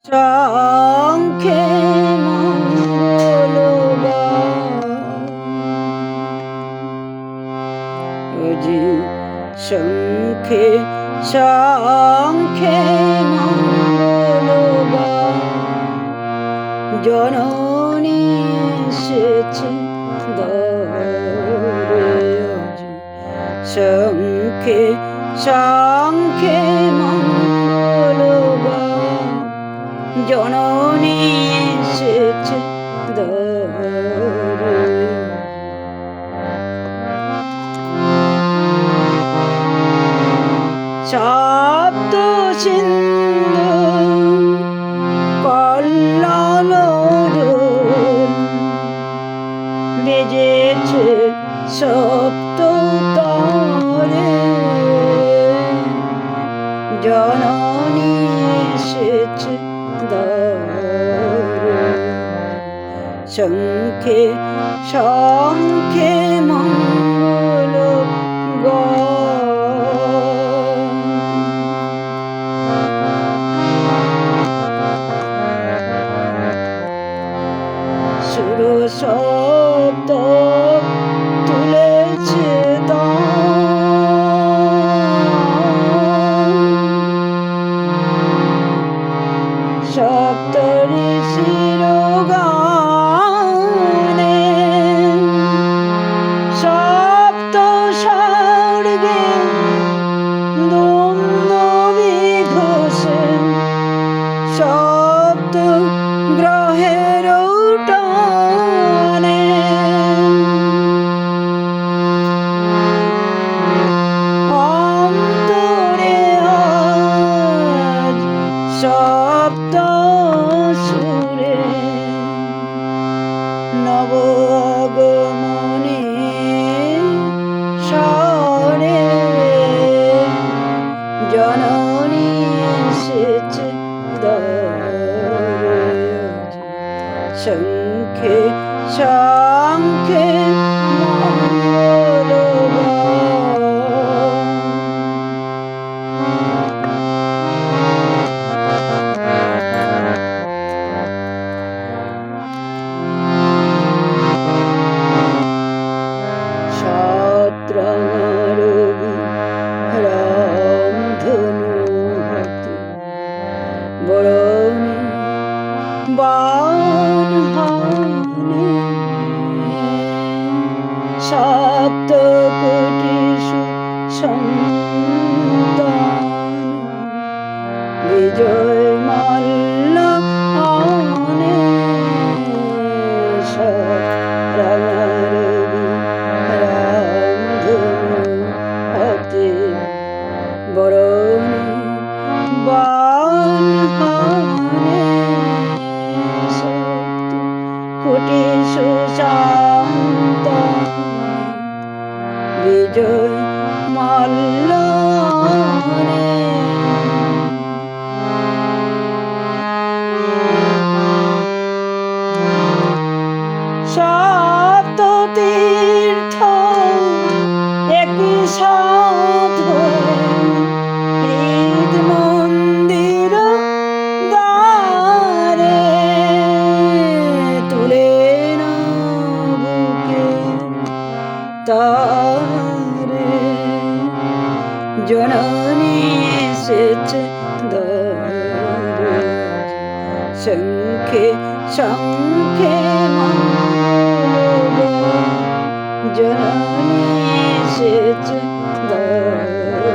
শঙ্খে মঙ্গলগান শঙ্খে শঙ্খে মঙ্গলগান জননী এসেছে দ্বারে শঙ্খে শঙ্খে মঙ্গলগান জননী এসেছে দ্বারে সপ্ত সিন্ধু কল্যাণ বেজেছে সপ্ত তারে জননী এসেছে দ্বারে শঙ্খে শঙ্খে সুর শব্দ তুলেছে সপ্ত ঋষির গানে সপ্ত স্বর্গে দুন্দুভি ঘোষে সপ্ত গ্রহের টানে অন্তরে আজ সপ্ত সুরে নব আগমনে স্বরে জননী এসেছে দ্বারে শঙ্খে শঙ্খে সাতরাঙারবি রামধনু হাতে বরণে বাণ হানে সপ্ত কোটি সন্তান বিজয় মাল্য আনে সাতরাঙারবি রামধনু হাতে বরণে বাণ হানে কোটি সুশান্তান বিজয় মাল্য আনে সপ্ত তীর্থ একই সাথ হৃদ মন্দির দ্বারে তুলে না বুকে তারে জননী এসেছে দ্বারে শঙ্খে শঙ্খে মঙ্গলগান জননী এসেছে দ্বারে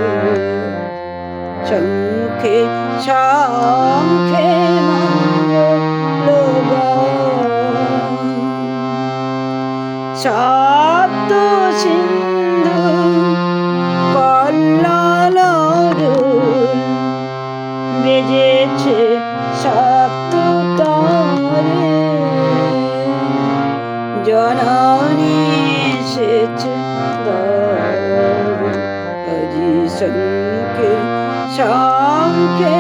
শঙ্খে শঙ্খে মঙ্গলগান সপ্ত সিন্ধু কল্যাণ বেজেছে সপ্ত তারে জননী এসেছে দ্বারে শঙ্খে শঙ্খে